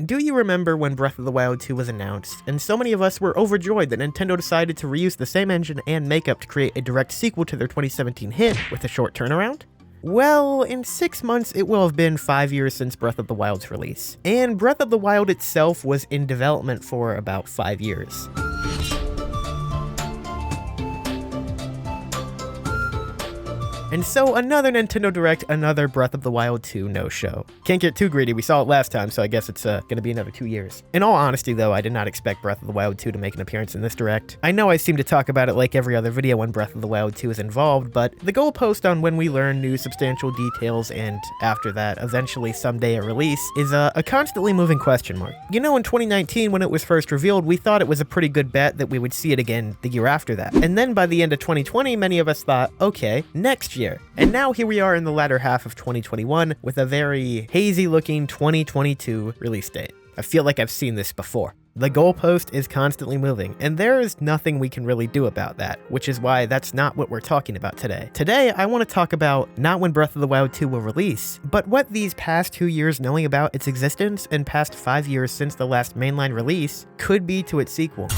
Do you remember when Breath of the Wild 2 was announced, and so many of us were overjoyed that Nintendo decided to reuse the same engine and makeup to create a direct sequel to their 2017 hit with a short turnaround? Well, in 6 months it will have been 5 years since Breath of the Wild's release, and Breath of the Wild itself was in development for about 5 years. And so another Nintendo Direct, another Breath of the Wild 2 no-show. Can't get too greedy, we saw it last time, so I guess it's gonna be another 2 years. In all honesty though, I did not expect Breath of the Wild 2 to make an appearance in this Direct. I know I seem to talk about it like every other video when Breath of the Wild 2 is involved, but the goalpost on when we learn new substantial details and, after that, eventually someday a release, is a constantly moving question mark. You know, in 2019 when it was first revealed, we thought it was a pretty good bet that we would see it again the year after that. And then by the end of 2020, many of us thought, okay, next year. And now here we are in the latter half of 2021 with a very hazy looking 2022 release date. I feel like I've seen this before. The goalpost is constantly moving, and there is nothing we can really do about that, which is why that's not what we're talking about today. Today, I want to talk about not when Breath of the Wild 2 will release, but what these past 2 years knowing about its existence and past 5 years since the last mainline release could be to its sequel,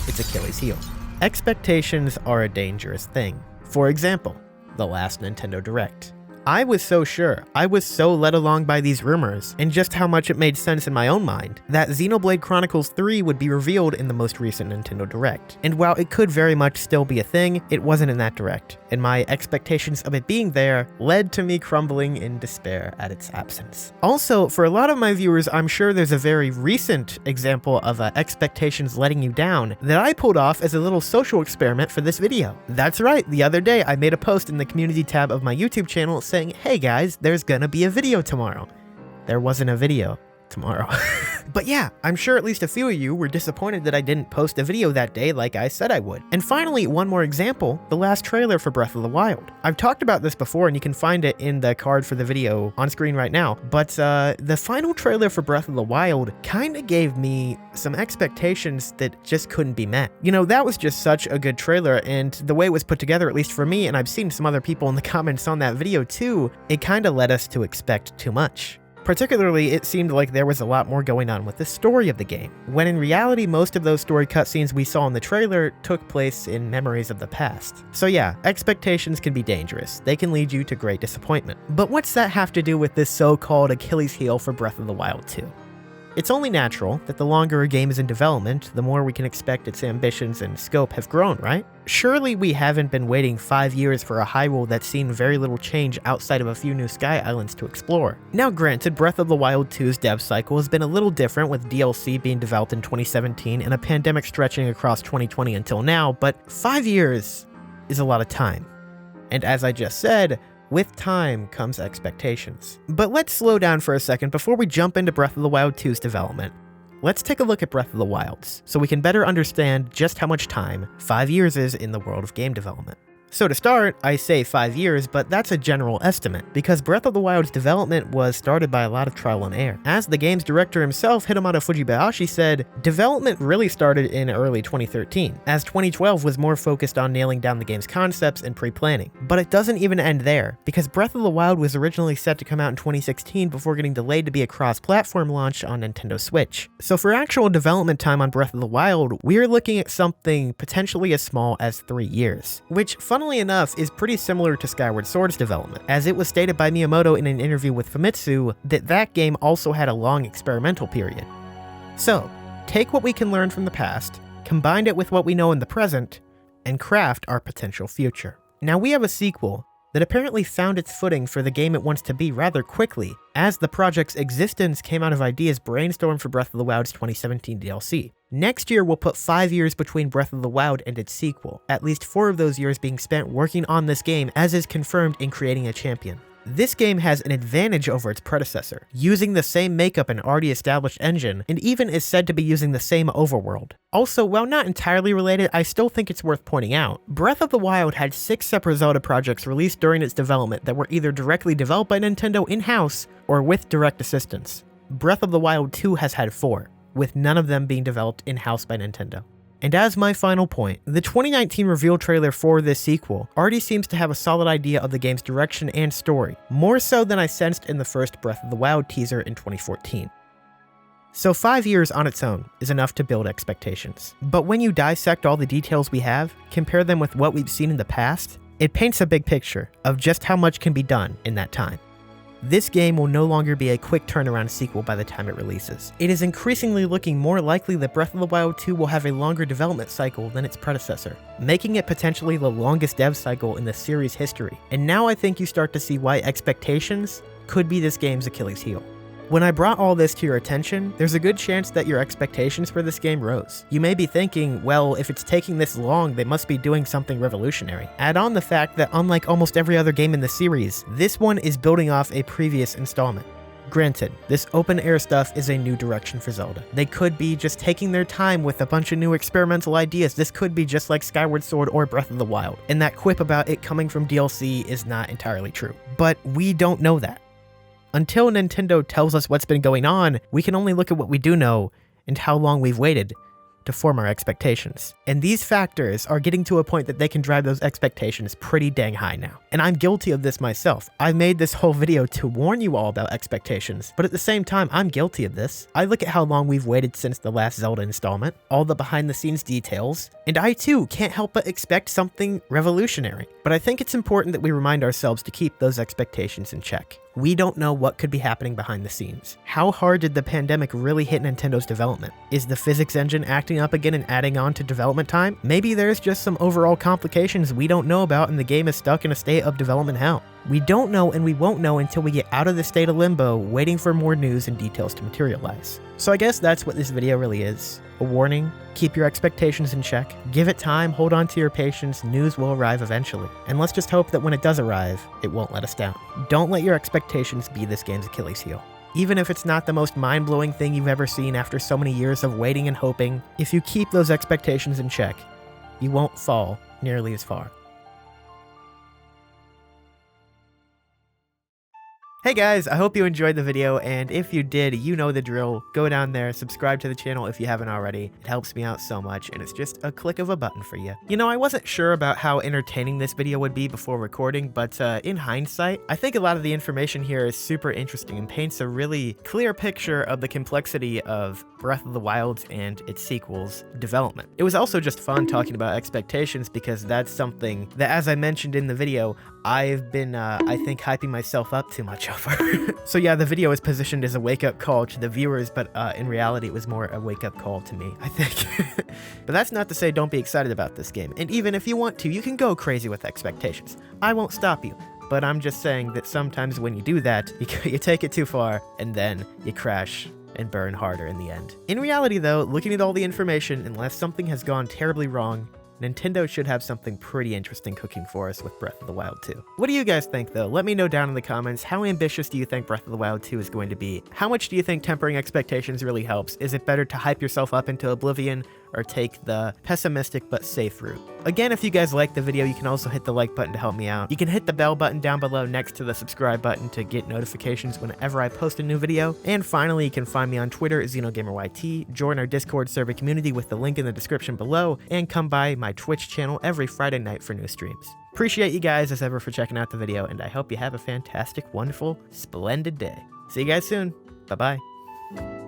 its Achilles heel. Expectations are a dangerous thing. For example, the last Nintendo Direct. I was so sure, I was so led along by these rumors, and just how much it made sense in my own mind, that Xenoblade Chronicles 3 would be revealed in the most recent Nintendo Direct. And while it could very much still be a thing, it wasn't in that Direct, and my expectations of it being there led to me crumbling in despair at its absence. Also, for a lot of my viewers, I'm sure there's a very recent example of expectations letting you down that I pulled off as a little social experiment for this video. That's right, the other day I made a post in the community tab of my YouTube channel saying, hey guys, there's gonna be a video tomorrow. There wasn't a video tomorrow. But yeah, I'm sure at least a few of you were disappointed that I didn't post a video that day like I said I would. And finally, one more example, the last trailer for Breath of the Wild. I've talked about this before and you can find it in the card for the video on screen right now, but the final trailer for Breath of the Wild kinda gave me some expectations that just couldn't be met. You know, that was just such a good trailer, and the way it was put together, at least for me, and I've seen some other people in the comments on that video too, it kinda led us to expect too much. Particularly, it seemed like there was a lot more going on with the story of the game, when in reality most of those story cutscenes we saw in the trailer took place in memories of the past. So yeah, expectations can be dangerous. They can lead you to great disappointment. But what's that have to do with this so-called Achilles heel for Breath of the Wild 2? It's only natural that the longer a game is in development, the more we can expect its ambitions and scope have grown, right? Surely we haven't been waiting 5 years for a Hyrule that's seen very little change outside of a few new Sky Islands to explore. Now granted, Breath of the Wild 2's dev cycle has been a little different, with DLC being developed in 2017 and a pandemic stretching across 2020 until now, but 5 years is a lot of time. And as I just said, with time comes expectations. But let's slow down for a second before we jump into Breath of the Wild 2's development. Let's take a look at Breath of the Wild's, so we can better understand just how much time 5 years is in the world of game development. So to start, I say 5 years, but that's a general estimate, because Breath of the Wild's development was started by a lot of trial and error. As the game's director himself, Hidemaro Fujibayashi, said, development really started in early 2013, as 2012 was more focused on nailing down the game's concepts and pre-planning. But it doesn't even end there, because Breath of the Wild was originally set to come out in 2016 before getting delayed to be a cross-platform launch on Nintendo Switch. So for actual development time on Breath of the Wild, we're looking at something potentially as small as 3 years, which, funnily enough, is pretty similar to Skyward Sword's development, as it was stated by Miyamoto in an interview with Famitsu that that game also had a long experimental period. So, take what we can learn from the past, combine it with what we know in the present, and craft our potential future. Now we have a sequel that apparently found its footing for the game it wants to be rather quickly, as the project's existence came out of ideas brainstormed for Breath of the Wild's 2017 DLC. Next year will put 5 years between Breath of the Wild and its sequel, at least 4 of those years being spent working on this game, as is confirmed in creating a champion. This game has an advantage over its predecessor, using the same makeup and already established engine, and even is said to be using the same overworld. Also, while not entirely related, I still think it's worth pointing out, Breath of the Wild had 6 separate Zelda projects released during its development that were either directly developed by Nintendo in-house or with direct assistance. Breath of the Wild 2 has had 4, with none of them being developed in-house by Nintendo. And as my final point, the 2019 reveal trailer for this sequel already seems to have a solid idea of the game's direction and story, more so than I sensed in the first Breath of the Wild teaser in 2014. So 5 years on its own is enough to build expectations. But when you dissect all the details we have, compare them with what we've seen in the past, it paints a big picture of just how much can be done in that time. This game will no longer be a quick turnaround sequel by the time it releases. It is increasingly looking more likely that Breath of the Wild 2 will have a longer development cycle than its predecessor, making it potentially the longest dev cycle in the series' history. And now I think you start to see why expectations could be this game's Achilles heel. When I brought all this to your attention, there's a good chance that your expectations for this game rose. You may be thinking, well, if it's taking this long, they must be doing something revolutionary. Add on the fact that unlike almost every other game in the series, this one is building off a previous installment. Granted, this open-air stuff is a new direction for Zelda. They could be just taking their time with a bunch of new experimental ideas. This could be just like Skyward Sword or Breath of the Wild. And that quip about it coming from DLC is not entirely true. But we don't know that. Until Nintendo tells us what's been going on, we can only look at what we do know and how long we've waited to form our expectations. And these factors are getting to a point that they can drive those expectations pretty dang high now. And I'm guilty of this myself. I made this whole video to warn you all about expectations, but at the same time, I'm guilty of this. I look at how long we've waited since the last Zelda installment, all the behind the scenes details, and I too can't help but expect something revolutionary. But I think it's important that we remind ourselves to keep those expectations in check. We don't know what could be happening behind the scenes. How hard did the pandemic really hit Nintendo's development? Is the physics engine acting up again and adding on to development time? Maybe there's just some overall complications we don't know about and the game is stuck in a state of development hell. We don't know and we won't know until we get out of the state of limbo, waiting for more news and details to materialize. So I guess that's what this video really is. A warning, keep your expectations in check, give it time, hold on to your patience, news will arrive eventually. And let's just hope that when it does arrive, it won't let us down. Don't let your expectations be this game's Achilles heel. Even if it's not the most mind-blowing thing you've ever seen after so many years of waiting and hoping, if you keep those expectations in check, you won't fall nearly as far. Hey guys, I hope you enjoyed the video, and if you did, you know the drill. Go down there, subscribe to the channel if you haven't already. It helps me out so much, and it's just a click of a button for you. You know, I wasn't sure about how entertaining this video would be before recording, but in hindsight, I think a lot of the information here is super interesting and paints a really clear picture of the complexity of Breath of the Wild and its sequels' development. It was also just fun talking about expectations because that's something that, as I mentioned in the video, I've been, I think, hyping myself up too much over. So yeah, the video is positioned as a wake-up call to the viewers, but in reality, it was more a wake-up call to me, I think. But that's not to say don't be excited about this game. And even if you want to, you can go crazy with expectations. I won't stop you. But I'm just saying that sometimes when you do that, you take it too far, and then you crash and burn harder in the end. In reality though, looking at all the information, unless something has gone terribly wrong, Nintendo should have something pretty interesting cooking for us with Breath of the Wild 2. What do you guys think though? Let me know down in the comments. How ambitious do you think Breath of the Wild 2 is going to be? How much do you think tempering expectations really helps? Is it better to hype yourself up into oblivion or take the pessimistic but safe route? Again, if you guys liked the video, you can also hit the like button to help me out. You can hit the bell button down below next to the subscribe button to get notifications whenever I post a new video. And finally, you can find me on Twitter, XenoGamerYT, join our Discord server community with the link in the description below, and come by my Twitch channel every Friday night for new streams. Appreciate you guys as ever for checking out the video, and I hope you have a fantastic, wonderful, splendid day. See you guys soon. Bye-bye.